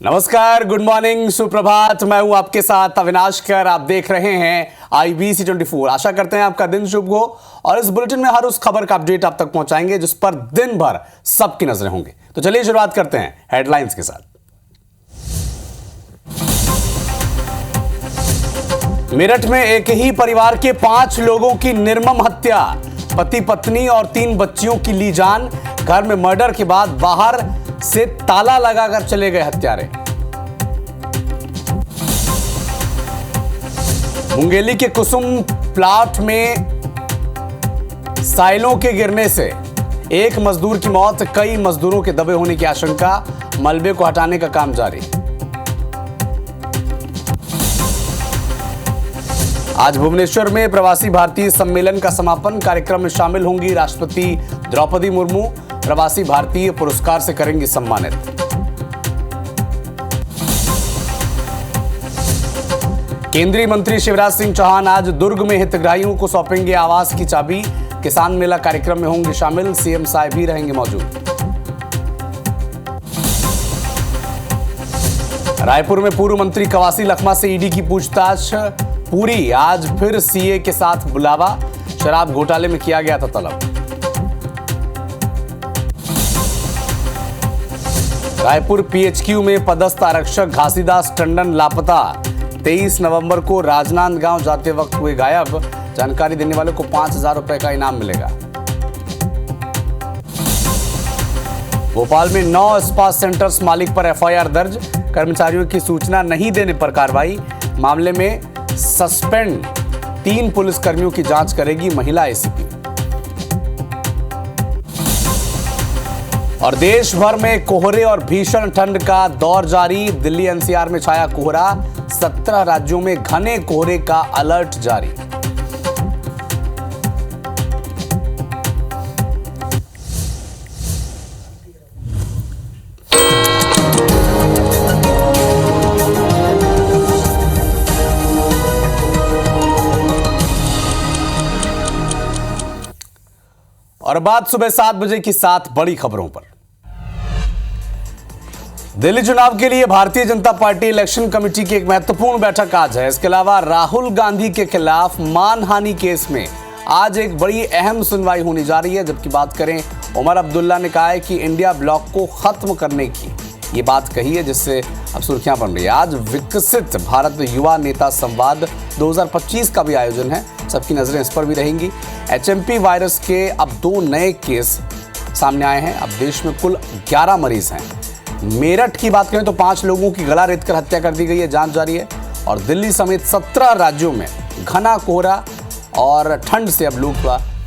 नमस्कार, good morning, सुप्रभात। मैं हूं आपके साथ अविनाश कर। आप देख रहे हैं IBC 24। आशा करते हैं आपका दिन शुभ हो और इस बुलेटिन में हर उस खबर का अपडेट आप तक पहुंचाएंगे जिस पर दिन भर सबकी नजरें होंगी। तो चलिए शुरुआत करते हैं हेडलाइंस के साथ। मेरठ में एक ही परिवार के 5 लोगों की निर्मम हत्या। पति पत्नी और 3 बच्चियों की ली जान। घर में मर्डर के बाद बाहर से ताला लगाकर चले गए हत्यारे। मुंगेली के कुसुम प्लाट में साइलों के गिरने से एक मजदूर की मौत, कई मजदूरों के दबे होने की आशंका। मलबे को हटाने का काम जारी। आज भुवनेश्वर में प्रवासी भारतीय सम्मेलन का समापन। कार्यक्रम में शामिल होंगी राष्ट्रपति द्रौपदी मुर्मू। प्रवासी भारतीय पुरस्कार से करेंगी सम्मानित। केंद्रीय मंत्री शिवराज सिंह चौहान आज दुर्ग में हितग्राहियों को सौंपेंगे आवास की चाबी। किसान मेला कार्यक्रम में होंगे शामिल। सीएम साहब भी रहेंगे मौजूद। रायपुर में पूर्व मंत्री कवासी लखमा से ईडी की पूछताछ पूरी। आज फिर सीए के साथ बुलावा। शराब घोटाले में किया गया था तलब। रायपुर PHQ में पदस्थ आरक्षक घासीदास टंडन लापता। 23 नवंबर को राजनांदगांव जाते वक्त हुए गायब। जानकारी देने वाले को 5,000 रुपए का इनाम मिलेगा। भोपाल में 9 स्पा सेंटर्स मालिक पर FIR दर्ज। कर्मचारियों की सूचना नहीं देने पर कार्रवाई। मामले में सस्पेंड 3 पुलिसकर्मियों की जांच करेगी महिला ACP। और देश भर में कोहरे और भीषण ठंड का दौर जारी। दिल्ली NCR में छाया कोहरा। 17 राज्यों में घने कोहरे का अलर्ट जारी। और बात सुबह 7 बजे की 7 बड़ी खबरों पर। दिल्ली चुनाव के लिए Bharatiya Janata party election committee की एक महत्वपूर्ण बैठक आज है। इसके अलावा राहुल गांधी के खिलाफ मानहानि केस में आज एक बड़ी अहम सुनवाई होने जा रही है। जबकि बात करें, उमर अब्दुल्ला ने कहा है कि इंडिया ब्लॉक को खत्म करने की ये बात कही है, जिससे अब सुर्खियां बन रही है। आज विकसित भारत युवा नेता संवाद 2025 का भी आयोजन है। सबकी नजरें इस पर भी रहेंगी। HMP वायरस के अब 2 नए केस सामने आए हैं। अब देश में कुल 11 मरीज हैं। मेरठ की बात करें तो 5 लोगों की गला रेतकर हत्या कर दी गई है। जांच जारी है। और दिल्ली समेत 17 राज्यों में घना कोहरा और ठंड से अब लोग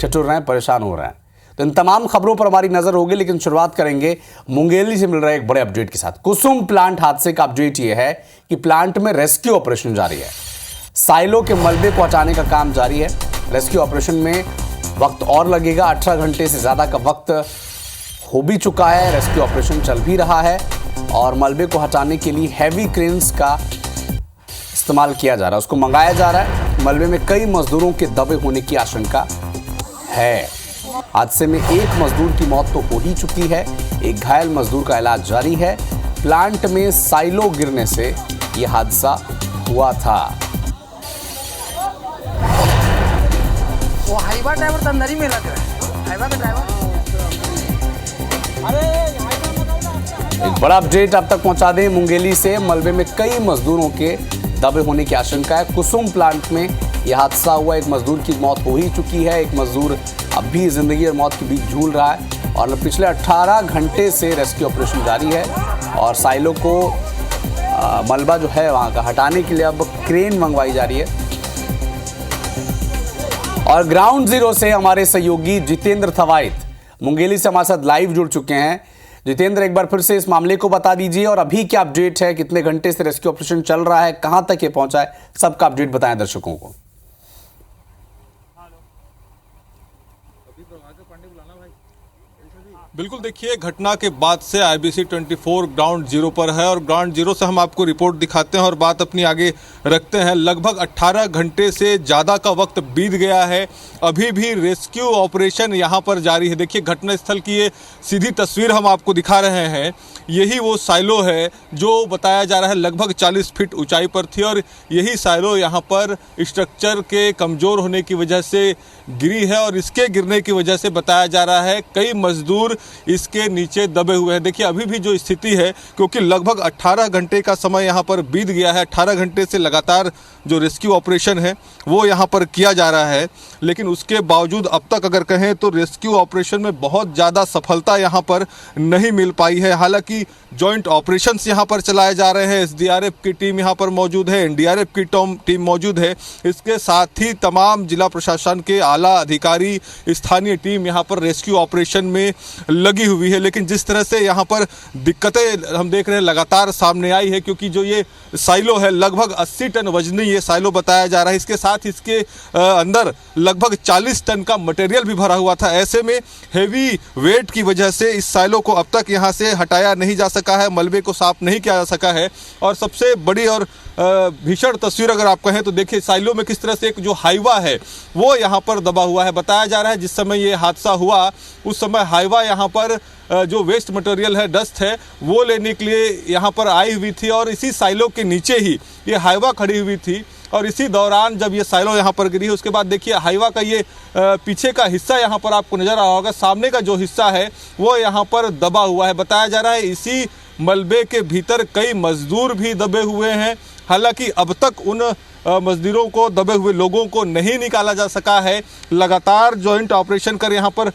ठिठुर रहे हैं, परेशान हो रहे हैं। तो इन तमाम खबरों पर हमारी नजर होगी, लेकिन शुरुआत करेंगे मुंगेली से मिल रहे एक बड़े अपडेट के साथ। कुसुम प्लांट हादसे का अपडेट यह है कि प्लांट में रेस्क्यू ऑपरेशन जारी है। साइलों के मलबे को हटाने का काम जारी है। रेस्क्यू ऑपरेशन में वक्त और लगेगा। 18 घंटे से ज्यादा का वक्त हो भी चुका है। रेस्क्यू ऑपरेशन चल भी रहा है और मलबे को हटाने के लिए हैवी क्रेन्स का इस्तेमाल किया जा रहा है, उसको मंगाया जा रहा है। मलबे में कई मजदूरों के दबे होने की आशंका है। हादसे में एक मजदूर की मौत तो हो ही चुकी है। एक घायल मजदूर का इलाज जारी है। प्लांट में साइलो गिरने से यह हादसा हुआ था। वो हाईवा ड्राइवर तो अंदर ही में लग रहा है। हाईवा का ड्राइवर एक बड़ा अपडेट आप तक पहुंचा दें मुंगेली से। मलबे में कई मजदूरों के दबे होने की आशंका है। कुसुम प्लांट में यह हादसा हुआ। एक मजदूर की मौत हो ही चुकी है। एक मजदूर अब भी जिंदगी और मौत के बीच झूल रहा है। और पिछले 18 घंटे से रेस्क्यू ऑपरेशन जारी है और साइलों को मलबा जो है वहां का हटाने के लिए अब क्रेन मंगवाई जा रही है। और ग्राउंड जीरो से हमारे सहयोगी जितेंद्र थवाइट मुंगेली से हमारे साथ लाइव जुड़ चुके हैं। जितेंद्र, एक बार फिर से इस मामले को बता दीजिए और अभी क्या अपडेट है, कितने घंटे से रेस्क्यू ऑपरेशन चल रहा है, कहां तक ये पहुंचा है, सबका अपडेट बताएं दर्शकों को। बिल्कुल, देखिए घटना के बाद से IBC 24 ग्राउंड जीरो पर है और ग्राउंड जीरो से हम आपको रिपोर्ट दिखाते हैं और बात अपनी आगे रखते हैं। लगभग 18 घंटे से ज़्यादा का वक्त बीत गया है, अभी भी रेस्क्यू ऑपरेशन यहाँ पर जारी है। देखिए घटनास्थल की ये सीधी तस्वीर हम आपको दिखा रहे हैं। यही वो साइलो है जो बताया जा रहा है लगभग 40 फीट ऊंचाई पर थी और यही साइलो यहाँ पर स्ट्रक्चर के कमज़ोर होने की वजह से गिरी है और इसके गिरने की वजह से बताया जा रहा है कई मजदूर इसके नीचे दबे हुए हैं। देखिए अभी भी जो स्थिति है, क्योंकि लगभग 18 घंटे का समय यहाँ पर बीत गया है, 18 घंटे से लगातार जो रेस्क्यू ऑपरेशन है वो यहाँ पर किया जा रहा है, लेकिन उसके बावजूद अब तक अगर कहें तो रेस्क्यू ऑपरेशन में बहुत ज़्यादा सफलता यहाँ पर नहीं मिल पाई है। हालांकि जॉइंट ऑपरेशंस यहाँ पर चलाए जा रहे हैं, SDRF की टीम यहाँ पर मौजूद है, NDRF की टीम मौजूद है, इसके साथ ही तमाम जिला प्रशासन के आला अधिकारी, स्थानीय टीम यहाँ पर रेस्क्यू ऑपरेशन में लगी हुई है। लेकिन जिस तरह से यहाँ पर दिक्कतें हम देख रहे हैं लगातार सामने आई है, क्योंकि जो ये साइलो है लगभग 80 टन वजनी ये साइलो बताया जा रहा है, इसके साथ इसके अंदर लगभग 40 टन का मटेरियल भी भरा हुआ था। ऐसे में हेवी वेट की वजह से इस साइलो को अब तक यहाँ से हटाया नहीं जा सका है, मलबे को साफ नहीं किया जा सका है। और सबसे बड़ी और भीषण तस्वीर अगर आप कहें तो देखिए साइलो में किस तरह से एक जो हाईवा है वो यहाँ पर दबा हुआ है। बताया जा रहा है जिस समय ये हादसा हुआ उस समय हाईवा यहाँ पर जो वेस्ट मटेरियल है, डस्ट है, वो लेने के लिए यहाँ पर आई हुई थी और इसी साइलो के नीचे ही ये हाईवा खड़ी हुई थी। और इसी दौरान जब ये साइलो यहाँ पर गिरी, उसके बाद देखिए हाईवा का ये पीछे का हिस्सा यहाँ पर आपको नजर आ रहा होगा, सामने का जो हिस्सा है वो यहाँ पर दबा हुआ है। बताया जा रहा है इसी मलबे के भीतर कई मजदूर भी दबे हुए हैं। हालांकि अब तक उन मजदूरों को, दबे हुए लोगों को नहीं निकाला जा सका है। लगातार जॉइंट ऑपरेशन कर यहाँ पर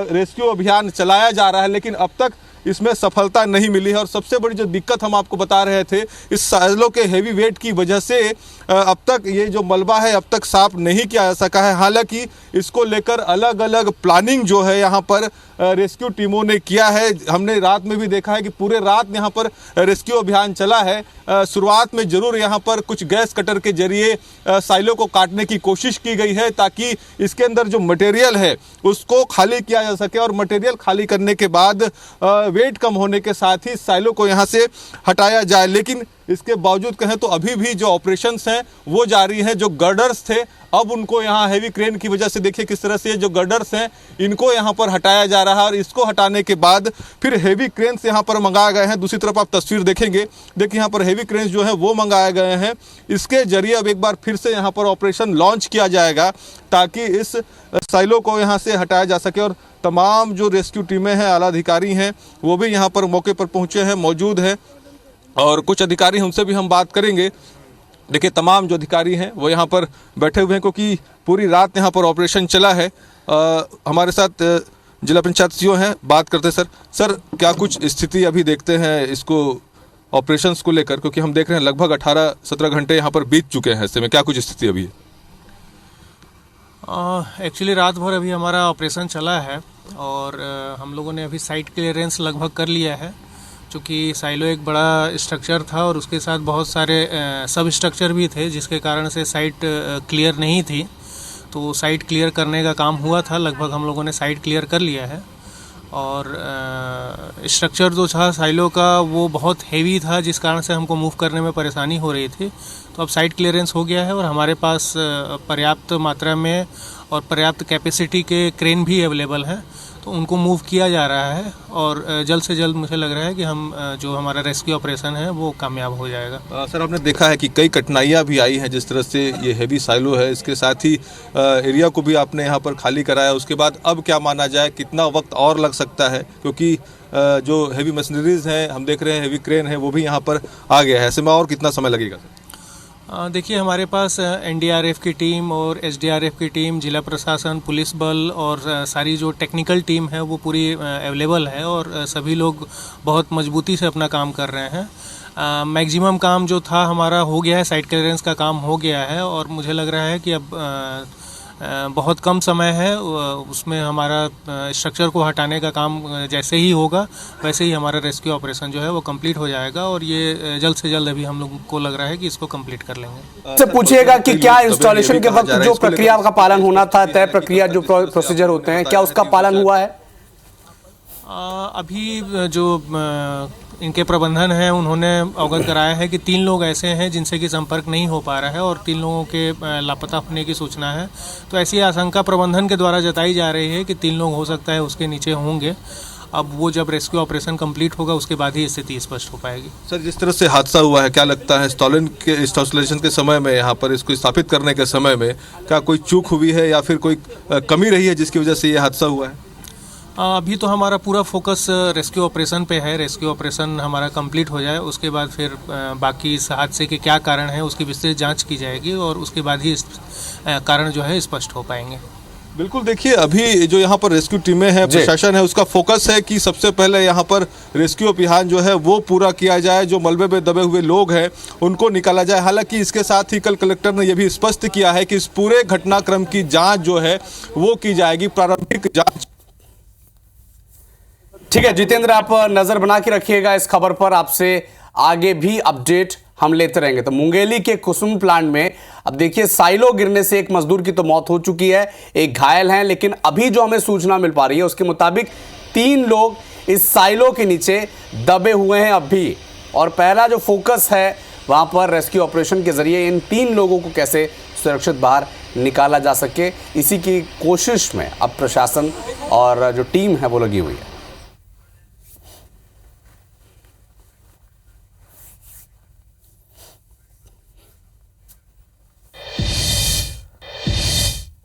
रेस्क्यू अभियान चलाया जा रहा है, लेकिन अब तक इसमें सफलता नहीं मिली है। और सबसे बड़ी जो दिक्कत हम आपको बता रहे थे, इस साइलो के हेवी वेट की वजह से अब तक ये जो मलबा है अब तक साफ नहीं किया जा सका है। हालांकि इसको लेकर अलग अलग प्लानिंग जो है यहाँ पर रेस्क्यू टीमों ने किया है। हमने रात में भी देखा है कि पूरे रात यहाँ पर रेस्क्यू अभियान चला है। शुरुआत में ज़रूर यहाँ पर कुछ गैस कटर के जरिए साइलो को काटने की कोशिश की गई है ताकि इसके अंदर जो मटेरियल है उसको खाली किया जा सके और मटेरियल खाली करने के बाद वेट कम होने के साथ ही साइलो को यहाँ से हटाया जाए। लेकिन इसके बावजूद कहें तो अभी भी जो ऑपरेशंस हैं वो जारी हैं। जो गर्डर्स थे अब उनको यहाँ हेवी क्रेन की वजह से देखिए किस तरह से जो गर्डर्स हैं इनको यहाँ पर हटाया जा रहा है और इसको हटाने के बाद फिर हेवी क्रेन्स यहाँ पर मंगाए गए हैं। दूसरी तरफ आप तस्वीर देखेंगे, देखिए यहाँ पर हेवी क्रेन्स जो हैं वो मंगाए गए हैं। इसके जरिए अब एक बार फिर से यहाँ पर ऑपरेशन लॉन्च किया जाएगा ताकि इस साइलो को यहाँ से हटाया जा सके। और तमाम जो रेस्क्यू टीमें हैं, आला अधिकारी हैं, वो भी यहाँ पर मौके पर पहुँचे हैं, मौजूद हैं और कुछ अधिकारी हैं उनसे भी हम बात करेंगे। देखिए तमाम जो अधिकारी हैं वो यहाँ पर बैठे हुए हैं क्योंकि पूरी रात यहाँ पर ऑपरेशन चला है। हमारे साथ जिला पंचायत सीओ हैं, बात करते हैं। सर क्या कुछ स्थिति अभी देखते हैं इसको ऑपरेशंस को लेकर, क्योंकि हम देख रहे हैं लगभग 18-17 घंटे यहाँ पर बीत चुके हैं, ऐसे में क्या कुछ स्थिति अभी है? एक्चुअली रात भर अभी हमारा ऑपरेशन चला है और हम लोगों ने अभी साइट क्लियरेंस लगभग कर लिया है। चूँकि साइलो एक बड़ा स्ट्रक्चर था और उसके साथ बहुत सारे सब स्ट्रक्चर भी थे जिसके कारण से साइट क्लियर नहीं थी, तो साइट क्लियर करने का काम हुआ था। लगभग हम लोगों ने साइट क्लियर कर लिया है और स्ट्रक्चर जो था साइलो का वो बहुत हेवी था जिस कारण से हमको मूव करने में परेशानी हो रही थी। तो अब साइट क्लियरेंस हो गया है और हमारे पास पर्याप्त मात्रा में और पर्याप्त कैपेसिटी के क्रेन भी अवेलेबल हैं, तो उनको मूव किया जा रहा है और जल्द से जल्द मुझे लग रहा है कि हम जो हमारा रेस्क्यू ऑपरेशन है वो कामयाब हो जाएगा। सर आपने देखा है कि कई कठिनाइयाँ भी आई हैं, जिस तरह से ये हेवी साइलो है, इसके साथ ही एरिया को भी आपने यहाँ पर खाली कराया, उसके बाद अब क्या माना जाए कितना वक्त और लग सकता है, क्योंकि जो हेवी मशीनरीज हैं हम देख रहे हैं, हेवी क्रेन है वो भी यहाँ पर आ गया है, ऐसे में और कितना समय लगेगा? देखिए हमारे पास NDRF की टीम और SDRF की टीम, जिला प्रशासन, पुलिस बल और सारी जो टेक्निकल टीम है वो पूरी अवेलेबल है और सभी लोग बहुत मजबूती से अपना काम कर रहे हैं। मैक्सिमम काम जो था हमारा हो गया है, साइट क्लियरेंस का काम हो गया है और मुझे लग रहा है कि अब बहुत कम समय है, उसमें हमारा स्ट्रक्चर को हटाने का काम जैसे ही होगा वैसे ही हमारा रेस्क्यू ऑपरेशन जो है वो कंप्लीट हो जाएगा और ये जल्द से जल्द अभी हम लोग को लग रहा है कि इसको कंप्लीट कर लेंगे। से पूछिएगा कि क्या इंस्टॉलेशन के वक्त जो प्रक्रिया का पालन होना था, तय प्रक्रिया जो प्रोसीजर होते हैं, क्या उसका पालन हुआ है? अभी जो इनके प्रबंधन हैं उन्होंने अवगत कराया है कि 3 लोग ऐसे हैं जिनसे कि संपर्क नहीं हो पा रहा है और 3 लोगों के लापता होने की सूचना है। तो ऐसी आशंका प्रबंधन के द्वारा जताई जा रही है कि 3 लोग हो सकता है उसके नीचे होंगे। अब वो जब रेस्क्यू ऑपरेशन कंप्लीट होगा उसके बाद ही स्थिति स्पष्ट हो पाएगी। सर, जिस तरह से हादसा हुआ है, क्या लगता है इंस्टॉलेशन के समय में, यहाँ पर इसको स्थापित करने के समय में क्या कोई चूक हुई है या फिर कोई कमी रही है जिसकी वजह से ये हादसा हुआ है? अभी तो हमारा पूरा फोकस रेस्क्यू ऑपरेशन पे है। रेस्क्यू ऑपरेशन हमारा कंप्लीट हो जाए उसके बाद फिर बाकी इस हादसे के क्या कारण है उसकी विस्तृत जांच की जाएगी और उसके बाद ही इस कारण जो है स्पष्ट हो पाएंगे। बिल्कुल, देखिए अभी जो यहाँ पर रेस्क्यू टीमें हैं, प्रशासन है, उसका फोकस है कि सबसे पहले यहाँ पर रेस्क्यू अभियान जो है वो पूरा किया जाए। जो मलबे में दबे हुए लोग हैं उनको निकाला जाए। हालांकि इसके साथ ही कल कलेक्टर ने यह भी स्पष्ट किया है कि इस पूरे घटनाक्रम की जांच जो है वो की जाएगी, प्रारंभिक जांच। ठीक है जितेंद्र, आप नजर बना के रखिएगा इस खबर पर, आपसे आगे भी अपडेट हम लेते रहेंगे। तो मुंगेली के कुसुम प्लांट में अब देखिए साइलो गिरने से एक मजदूर की तो मौत हो चुकी है, एक घायल है, लेकिन अभी जो हमें सूचना मिल पा रही है उसके मुताबिक 3 लोग इस साइलो के नीचे दबे हुए हैं अब भी। और पहला जो फोकस है वहां पर रेस्क्यू ऑपरेशन के जरिए इन 3 लोगों को कैसे सुरक्षित बाहर निकाला जा सके, इसी की कोशिश में अब प्रशासन और जो टीम है वो लगी हुई है।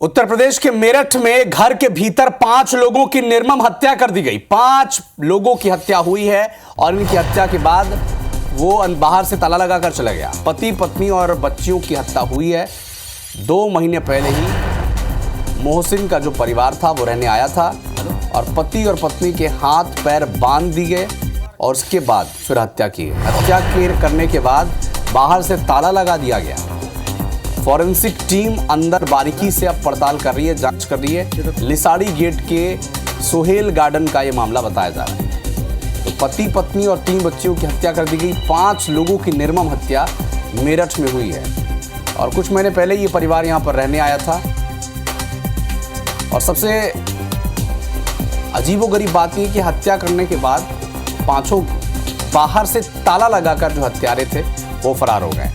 उत्तर प्रदेश के मेरठ में घर के भीतर 5 लोगों की निर्मम हत्या कर दी गई। 5 लोगों की हत्या हुई है और इनकी हत्या के बाद वो बाहर से ताला लगाकर चला गया। पति पत्नी और बच्चियों की हत्या हुई है। 2 महीने पहले ही मोहसिन का जो परिवार था वो रहने आया था और पति और पत्नी के हाथ पैर बांध दिए गए और उसके बाद फिर हत्या की। हत्या करने के बाद बाहर से ताला लगा दिया गया। फॉरेंसिक टीम अंदर बारीकी से अब पड़ताल कर रही है, जांच कर रही है। लिसाड़ी गेट के सोहेल गार्डन का ये मामला बताया जा रहा है। तो पति पत्नी और 3 बच्चियों की हत्या कर दी गई। 5 लोगों की निर्मम हत्या मेरठ में हुई है और कुछ महीने पहले ये परिवार यहां पर रहने आया था। और सबसे अजीबोगरीब बात यह कि हत्या करने के बाद 5 बाहर से ताला लगाकर जो हत्यारे थे वो फरार हो गए।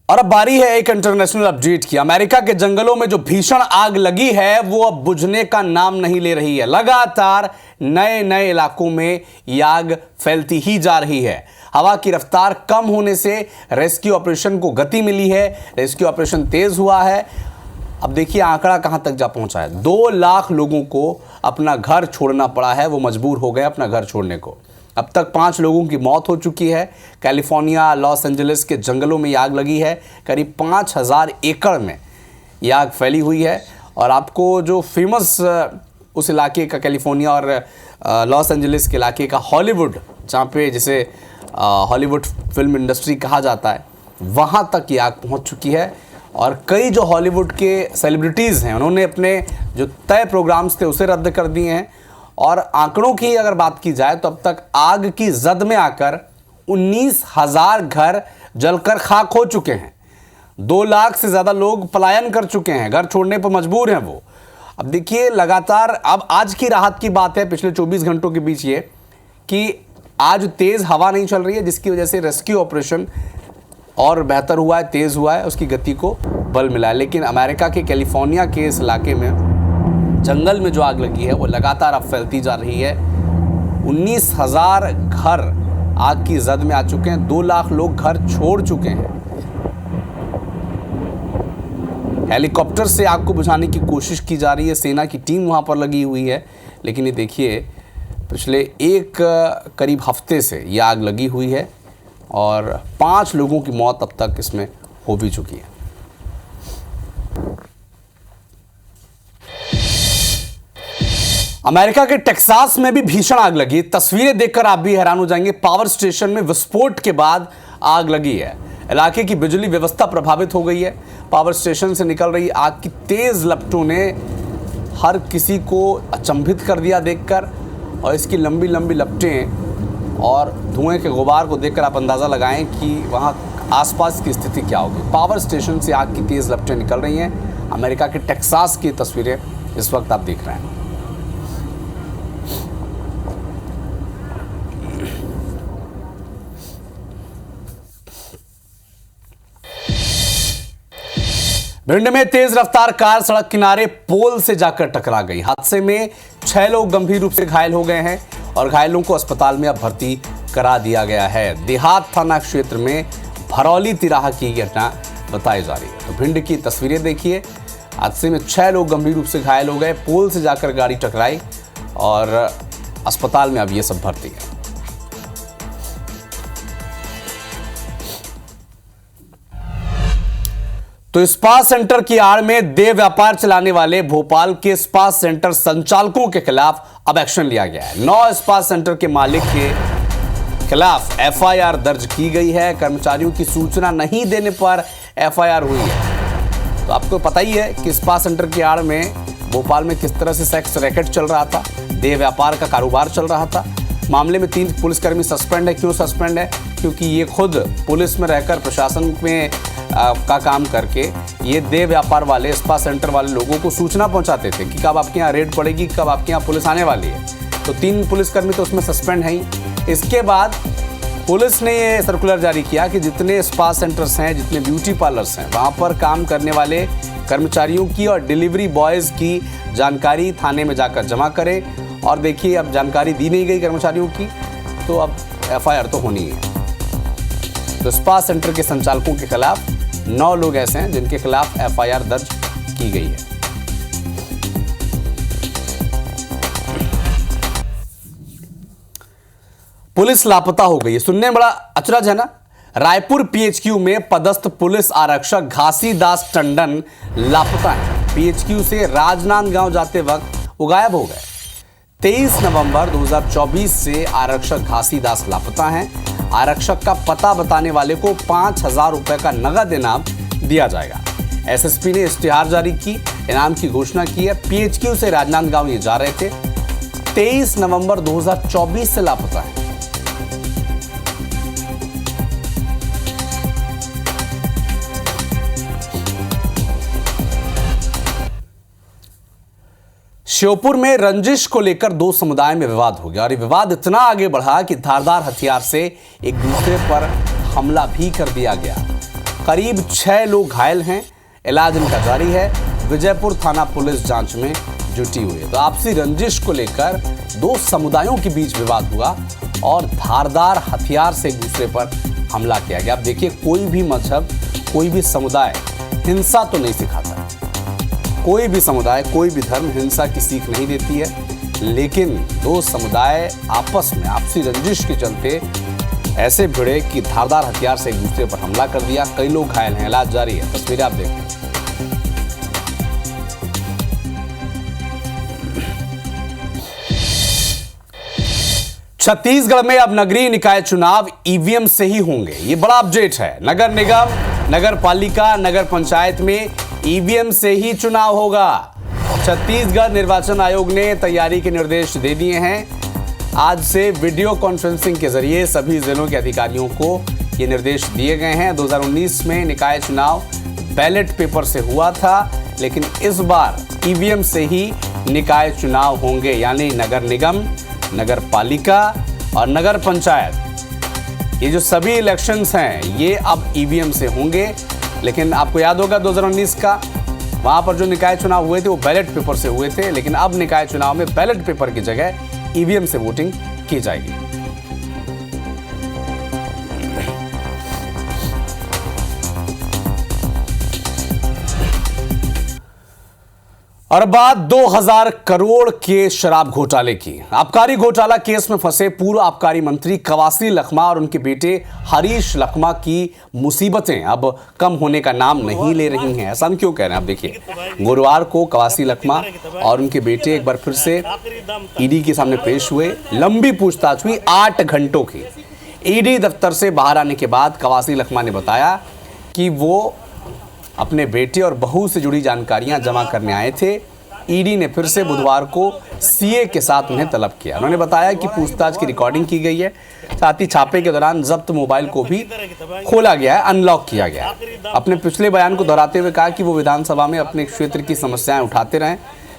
और अब बारी है एक इंटरनेशनल अपडेट की। अमेरिका के जंगलों में जो भीषण आग लगी है वो अब बुझने का नाम नहीं ले रही है। लगातार नए नए इलाकों में ये आग फैलती ही जा रही है। हवा की रफ्तार कम होने से रेस्क्यू ऑपरेशन को गति मिली है, रेस्क्यू ऑपरेशन तेज हुआ है। अब देखिए आंकड़ा कहां तक जा पहुंचा है। 2 लाख लोगों को अपना घर छोड़ना पड़ा है, वो मजबूर हो गए अपना घर छोड़ने को। अब तक 5 लोगों की मौत हो चुकी है। कैलिफोर्निया, लॉस एंजलिस के जंगलों में ये आग लगी है। करीब 5000 एकड़ में ये आग फैली हुई है। और आपको जो फेमस उस इलाके का, कैलिफोर्निया और लॉस एंजलिस के इलाके का हॉलीवुड, जहाँ पे जिसे हॉलीवुड फिल्म इंडस्ट्री कहा जाता है, वहाँ तक ये आग पहुँच चुकी है। और कई जो हॉलीवुड के सेलिब्रिटीज़ हैं उन्होंने अपने जो तय प्रोग्राम्स थे उसे रद्द कर दिए हैं। और आंकड़ों की अगर बात की जाए तो अब तक आग की जद में आकर 19,000 घर जलकर खाक हो चुके हैं। 2 लाख से ज़्यादा लोग पलायन कर चुके हैं, घर छोड़ने पर मजबूर हैं वो। अब देखिए लगातार, अब आज की राहत की बात है पिछले 24 घंटों के बीच ये कि आज तेज़ हवा नहीं चल रही है, जिसकी वजह से रेस्क्यू ऑपरेशन और बेहतर हुआ है, तेज़ हुआ है, उसकी गति को बल मिला है। लेकिन अमेरिका के कैलिफोर्निया के इस इलाके में जंगल में जो आग लगी है वो लगातार अब फैलती जा रही है। 19,000 घर आग की जद में आ चुके हैं। 2 लाख लोग घर छोड़ चुके हैं। हेलीकॉप्टर से आग को बुझाने की कोशिश की जा रही है, सेना की टीम वहां पर लगी हुई है। लेकिन ये देखिए पिछले एक करीब हफ्ते से ये आग लगी हुई है और 5 लोगों की मौत अब तक इसमें हो भी चुकी है। अमेरिका के टेक्सास में भी भीषण आग लगी। तस्वीरें देखकर आप भी हैरान हो जाएंगे। पावर स्टेशन में विस्फोट के बाद आग लगी है। इलाके की बिजली व्यवस्था प्रभावित हो गई है। पावर स्टेशन से निकल रही आग की तेज लपटों ने हर किसी को अचंभित कर दिया देखकर। और इसकी लंबी लंबी लपटें और धुएं के गुबार को देखकर आप अंदाज़ा लगाएं कि वहाँ आसपास की स्थिति क्या होगी। पावर स्टेशन से आग की तेज लपटें निकल रही हैं। अमेरिका के टेक्सास की तस्वीरें इस वक्त आप देख रहे हैं। भिंड में तेज रफ्तार कार सड़क किनारे पोल से जाकर टकरा गई। हादसे में 6 लोग गंभीर रूप से घायल हो गए हैं और घायलों को अस्पताल में अब भर्ती करा दिया गया है। देहात थाना क्षेत्र में भरौली तिराहा की घटना बताई जा रही है। तो भिंड की तस्वीरें देखिए। हादसे में 6 लोग गंभीर रूप से घायल हो गए। पोल से जाकर गाड़ी टकराई और अस्पताल में अब ये सब भर्ती है। तो स्पा सेंटर की आड़ में देह व्यापार चलाने वाले भोपाल के स्पा सेंटर संचालकों के खिलाफ अब एक्शन लिया गया है। 9 स्पा सेंटर के मालिक के खिलाफ एफआईआर दर्ज की गई है। कर्मचारियों की सूचना नहीं देने पर एफआईआर हुई है। तो आपको पता ही है कि स्पा सेंटर की आड़ में भोपाल में किस तरह से सेक्स रैकेट चल रहा था, देह व्यापार का कारोबार चल रहा था। मामले में 3 पुलिसकर्मी सस्पेंड है। क्यों सस्पेंड है? क्योंकि ये खुद पुलिस में रहकर प्रशासन में का काम करके ये देह व्यापार वाले स्पा सेंटर वाले लोगों को सूचना पहुंचाते थे कि कब आपके यहाँ रेड पड़ेगी, कब आपके यहाँ पुलिस आने वाली है। तो 3 पुलिसकर्मी तो उसमें सस्पेंड है ही। इसके बाद पुलिस ने ये सर्कुलर जारी किया कि जितने स्पा सेंटर्स हैं, जितने ब्यूटी पार्लर्स हैं, वहाँ पर काम करने वाले कर्मचारियों की और डिलीवरी बॉयज़ की जानकारी थाने में जाकर जमा करें। और देखिए, अब जानकारी दी नहीं गई कर्मचारियों की, तो अब एफआईआर तो होनी है। तो स्पा सेंटर के संचालकों के खिलाफ 9 लोग ऐसे हैं जिनके खिलाफ एफआईआर दर्ज की गई है। पुलिस लापता हो गई है। सुनने में बड़ा अचरज है ना। रायपुर पीएचक्यू में पदस्थ पुलिस आरक्षक घासीदास टंडन लापता है। पीएचक्यू से राजनांदगांव जाते वक्त वो गायब हो गए। 23 नवंबर 2024 से आरक्षक घासीदास लापता हैं। आरक्षक का पता बताने वाले को 5,000 रुपए का नगद इनाम दिया जाएगा। एसएसपी ने इश्तिहार जारी की, इनाम की घोषणा की है। पीएचक्यू से राजनांदगांव ये जा रहे थे। 23 नवंबर 2024 से लापता है। श्योपुर में रंजिश को लेकर 2 समुदाय में विवाद हो गया और ये विवाद इतना आगे बढ़ा कि धारदार हथियार से एक दूसरे पर हमला भी कर दिया गया। करीब 6 लोग घायल हैं। इलाज इनका जारी है। विजयपुर थाना पुलिस जांच में जुटी हुई है। तो आपसी रंजिश को लेकर 2 समुदायों के बीच विवाद हुआ और धारदार हथियार से एक दूसरे पर हमला किया गया। अब देखिए, कोई भी मजहब, कोई भी समुदाय हिंसा तो नहीं सिखाता। कोई भी समुदाय, कोई भी धर्म हिंसा की सीख नहीं देती है। लेकिन 2 समुदाय आपस में आपसी रंजिश के चलते ऐसे भिड़े कि धारदार हथियार से एक दूसरे पर हमला कर दिया। कई लोग घायल हैं। इलाज जारी है। तस्वीरें आप देखें। छत्तीसगढ़ में अब नगरीय निकाय चुनाव ईवीएम से ही होंगे। ये बड़ा अपडेट है। नगर निगम, नगर पालिका, नगर पंचायत में ईवीएम से ही चुनाव होगा। छत्तीसगढ़ निर्वाचन आयोग ने तैयारी के निर्देश दे दिए हैं। आज से वीडियो कॉन्फ्रेंसिंग के जरिए सभी जिलों के अधिकारियों को ये निर्देश दिए गए हैं। 2019 में निकाय चुनाव बैलेट पेपर से हुआ था, लेकिन इस बार ईवीएम से ही निकाय चुनाव होंगे। यानी नगर निगम, नगर पालिका और नगर पंचायत, ये जो सभी इलेक्शंस हैं ये अब ईवीएम से होंगे। लेकिन आपको याद होगा 2019 का, वहां पर जो निकाय चुनाव हुए थे वो बैलेट पेपर से हुए थे। लेकिन अब निकाय चुनाव में बैलेट पेपर की जगह ईवीएम से वोटिंग की जाएगी। और बात 2000 करोड़ के शराब घोटाले की। आबकारी घोटाला केस में फंसे पूर्व आबकारी मंत्री कवासी लखमा और उनके बेटे हरीश लखमा की मुसीबतें अब कम होने का नाम नहीं ले रही हैं। ऐसा हम क्यों कह रहे हैं? आप देखिए, गुरुवार को कवासी लखमा और उनके बेटे एक बार फिर से ईडी के सामने पेश हुए। लंबी पूछताछ हुई, 8 घंटों की। ईडी दफ्तर से बाहर आने के बाद कवासी लखमा ने बताया कि वो अपने बेटे और बहू से जुड़ी जानकारियां जमा करने आए थे ईडी ने फिर से बुधवार को सीए के साथ उन्हें तलब किया। उन्होंने बताया कि पूछताछ की रिकॉर्डिंग की गई है, साथ ही छापे के दौरान जब्त मोबाइल को भी खोला गया है, अनलॉक किया गया है। अपने पिछले बयान को दोहराते हुए कहा कि वो विधानसभा में अपने क्षेत्र की समस्याएं उठाते रहे,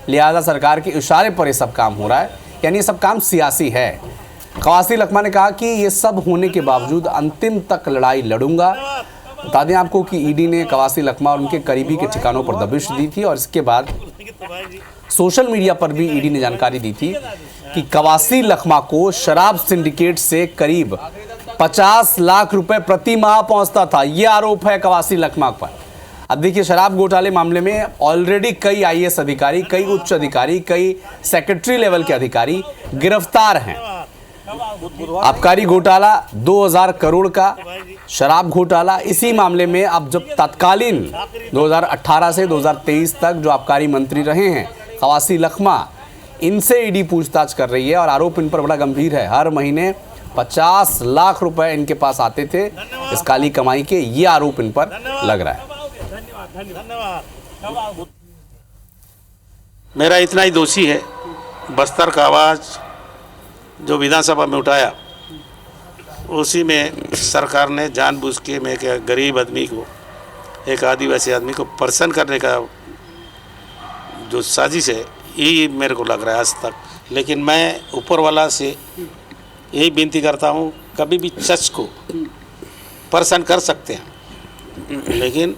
लिहाजा सरकार के इशारे पर ये सब काम हो रहा है, यानी ये सब काम सियासी है। कवासी लखमा ने कहा कि ये सब होने के बावजूद अंतिम तक लड़ाई लड़ूंगा। बता दें आपको कि ईडी ने कवासी लखमा और उनके करीबी के ठिकानों पर दबिश दी थी और इसके बाद सोशल मीडिया पर भी ईडी ने जानकारी दी थी कि कवासी लखमा को शराब सिंडिकेट से करीब 50 लाख रुपए प्रति माह पहुंचता था। ये आरोप है कवासी लखमा पर। अब देखिए, शराब घोटाले मामले में ऑलरेडी कई आईएएस अधिकारी, कई उच्च अधिकारी, कई सेक्रेटरी लेवल के अधिकारी गिरफ्तार हैं। आबकारी घोटाला 2000 करोड़ का, शराब घोटाला, इसी मामले में अब जब तत्कालीन 2018 से 2023 तक जो आबकारी मंत्री रहे हैं कवासी लखमा, इनसे ईडी पूछताछ कर रही है और आरोप इन पर बड़ा गंभीर है। हर महीने 50 लाख रुपए इनके पास आते थे इस काली कमाई के, ये आरोप इन पर लग रहा है। मेरा इतना ही दोषी है। बस्तर का आवाज़ जो विधानसभा में उठाया, उसी में सरकार ने जानबूझ के मैं क्या गरीब आदमी को, एक आदिवासी आदमी को परेशान करने का जो साजिश है, यही मेरे को लग रहा है आज तक। लेकिन मैं ऊपर वाला से यही विनती करता हूँ, कभी भी सच को परेशान कर सकते हैं लेकिन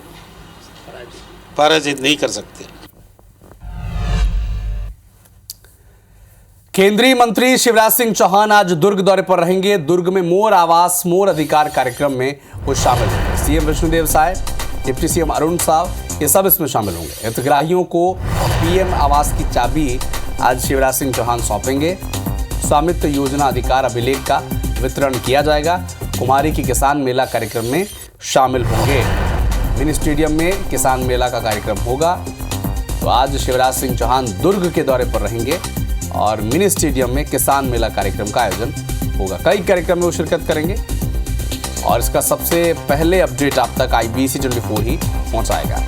पराजित नहीं कर सकते। केंद्रीय मंत्री शिवराज सिंह चौहान आज दुर्ग दौरे पर रहेंगे। दुर्ग में मोर आवास मोर अधिकार कार्यक्रम में वो शामिल होंगे। CM Vishnudeo Sai, deputy CM Arun Sao, ये सब इसमें शामिल होंगे। हितग्राहियों को पीएम आवास की चाबी आज शिवराज सिंह चौहान सौंपेंगे। स्वामित्व योजना अधिकार अभिलेख का वितरण किया जाएगा। कुमारी की किसान मेला कार्यक्रम में शामिल होंगे। मिनी स्टेडियम में किसान मेला का कार्यक्रम होगा। तो आज शिवराज सिंह चौहान दुर्ग के दौरे पर रहेंगे और मिनी स्टेडियम में किसान मेला कार्यक्रम का आयोजन होगा। कई कार्यक्रम में वो शिरकत करेंगे और इसका सबसे पहले अपडेट आप तक IBC 24 ही पहुंचाएगा।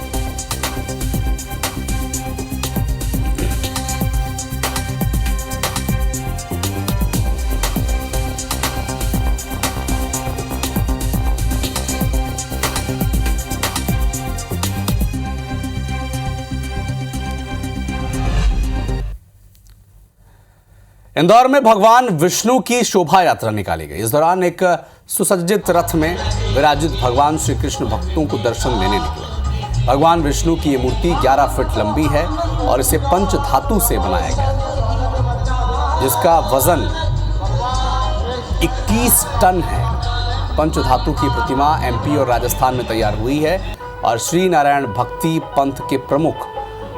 इंदौर में भगवान विष्णु की शोभा यात्रा निकाली गई। इस दौरान एक सुसज्जित रथ में विराजित भगवान श्री कृष्ण भक्तों को दर्शन देने निकले। भगवान विष्णु की ये मूर्ति 11 फीट लंबी है और इसे पंच धातु से बनाया गया, जिसका वजन 21 टन है। पंच धातु की प्रतिमा MP और राजस्थान में तैयार हुई है और श्री नारायण भक्ति पंथ के प्रमुख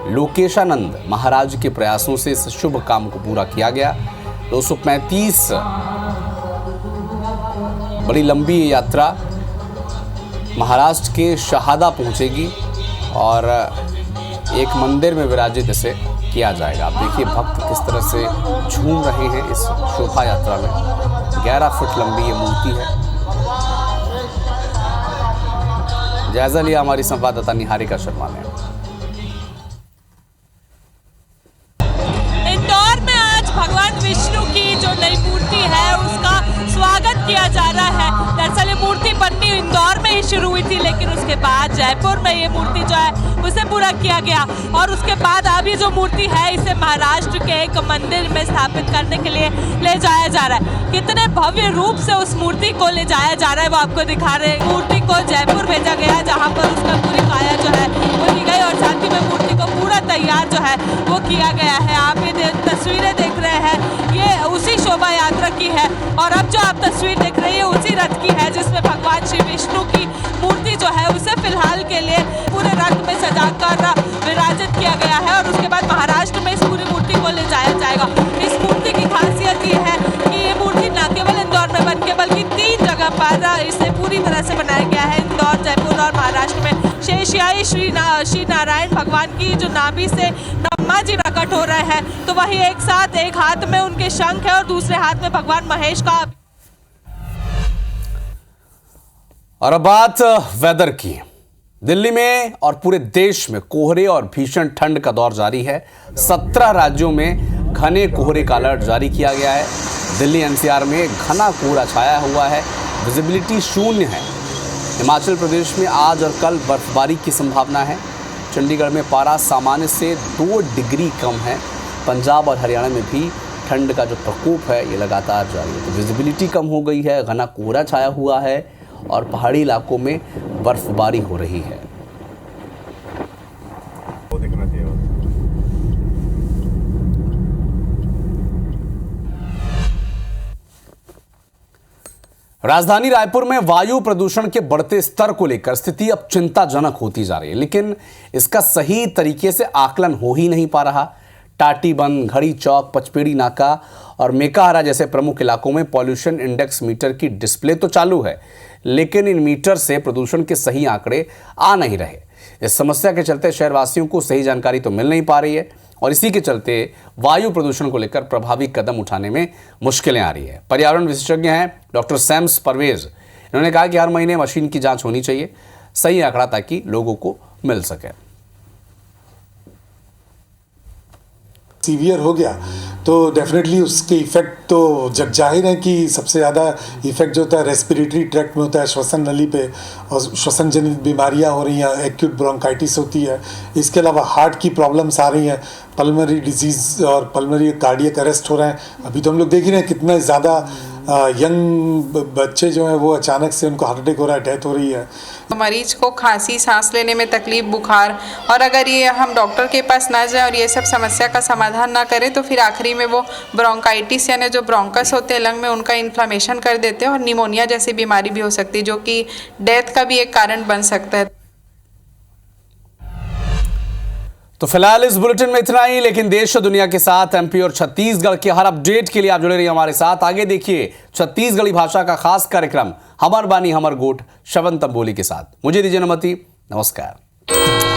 लोकेशानंद महाराज के प्रयासों से इस शुभ काम को पूरा किया गया। 235 बड़ी लंबी ये यात्रा महाराष्ट्र के शहादा पहुंचेगी और एक मंदिर में विराजित इसे किया जाएगा। आप देखिए भक्त किस तरह से झूम रहे हैं इस शोभा यात्रा में। 11 फुट लंबी ये मूर्ति है। जायजा लिया हमारी संवाददाता निहारिका शर्मा ने। विष्णु की जो नई मूर्ति है उसका स्वागत किया जा रहा है। दरअसल ये मूर्ति बननी इंदौर में ही शुरू हुई थी, लेकिन उसके बाद जयपुर में ये मूर्ति जो है उसे पूरा किया गया और उसके बाद अब ये जो मूर्ति है इसे महाराष्ट्र के एक मंदिर में स्थापित करने के लिए ले जाया जा रहा है। कितने भव्य रूप से उस मूर्ति को ले जाया जा रहा है वो आपको दिखा रहे हैं। मूर्ति को जयपुर भेजा गया जहाँ पर उसका पूरी काया जो है वो की गई और साथ ही में मूर्ति को पूरा तैयार जो है वो किया गया है। आप ये तस्वीरें देख रहे हैं ये उसी शोभा यात्रा की है और अब जो आप तस्वीर देख रहे हैं उसी रथ की है जिसमें भगवान श्री विष्णु की मूर्ति जो है उसे फिलहाल के लिए पूरे रथ में सजाकर विराजित किया गया है और उसके बाद महाराष्ट्र में इस पूरी मूर्ति को ले जाया जाएगा। इस मूर्ति की खासियत ये है कि ये मूर्ति न केवल इंदौर में बन के बल्कि 3 जगह पर इसे पूरी तरह से बनाया गया है। इंदौर, जयपुर और महाराष्ट्र में शेषशायी श्री नारायण भगवान की जो नाभि से ब्रह्मा जी प्रकट हो रहे हैं, तो वही एक साथ एक हाथ में उनके शंख है और दूसरे हाथ में भगवान महेश का। और अब बात वेदर की। दिल्ली में और पूरे देश में कोहरे और भीषण ठंड का दौर जारी है। 17 राज्यों में घने कोहरे का अलर्ट जारी किया गया है। दिल्ली एनसीआर में घना कोहरा छाया हुआ है, विजिबिलिटी शून्य है। हिमाचल प्रदेश में आज और कल बर्फबारी की संभावना है। चंडीगढ़ में पारा सामान्य से 2 डिग्री कम है। पंजाब और हरियाणा में भी ठंड का जो प्रकोप है ये लगातार जारी है। तो विजिबिलिटी कम हो गई है, घना कोहरा छाया हुआ है और पहाड़ी इलाकों में बर्फबारी हो रही है। राजधानी रायपुर में वायु प्रदूषण के बढ़ते स्तर को लेकर स्थिति अब चिंताजनक होती जा रही है, लेकिन इसका सही तरीके से आकलन हो ही नहीं पा रहा। टाटीबंध, घड़ी चौक, पचपेड़ी नाका और मेकाहारा जैसे प्रमुख इलाकों में पॉल्यूशन इंडेक्स मीटर की डिस्प्ले तो चालू है, लेकिन इन मीटर से प्रदूषण के सही आंकड़े आ नहीं रहे। इस समस्या के चलते शहरवासियों को सही जानकारी तो मिल नहीं पा रही है और इसी के चलते वायु प्रदूषण को लेकर प्रभावी कदम उठाने में मुश्किलें आ रही है। पर्यावरण विशेषज्ञ हैं डॉक्टर सैम्स परवेज। इन्होंने कहा कि हर महीने मशीन की जांच होनी चाहिए, सही आंकड़ा ताकि लोगों को मिल सके। सीवियर हो गया तो डेफिनेटली उसके इफेक्ट तो जग जाहिर है कि सबसे ज़्यादा इफेक्ट जो होता है रेस्पिरेटरी ट्रैक्ट में होता है, श्वसन नली पे, और श्वसन जनित बीमारियां हो रही हैं, एक्यूट ब्रोंकाइटिस होती है। इसके अलावा हार्ट की प्रॉब्लम्स आ रही हैं, पल्मोनरी डिजीज़ और पल्मोनरी कार्डियक अरेस्ट हो रहे हैं। अभी तो हम लोग देख ही रहे हैं कितना ज़्यादा यंग बच्चे जो हैं वो अचानक से उनको हार्ट अटैक हो रहा है, डेथ हो रही है। मरीज को खांसी, सांस लेने में तकलीफ, बुखार, और अगर ये हम डॉक्टर के पास ना जाए और ये सब समस्या का समाधान ना करें तो फिर आखिरी में वो ब्रोंकाइटिस यानी जो ब्रोंकस होते हैं लंग में उनका इन्फ्लामेशन कर देते हैं और निमोनिया जैसी बीमारी भी हो सकती है, जो कि डेथ का भी एक कारण बन सकता है। तो फिलहाल इस बुलेटिन में इतना ही, लेकिन देश और दुनिया के साथ एमपी और छत्तीसगढ़ के हर अपडेट के लिए आप जुड़े रहिए हमारे साथ। आगे देखिए छत्तीसगढ़ी भाषा का खास कार्यक्रम हमर बानी हमर गोठ श्रवण तंबोली के साथ। मुझे दीजिए अनुमति, नमस्कार।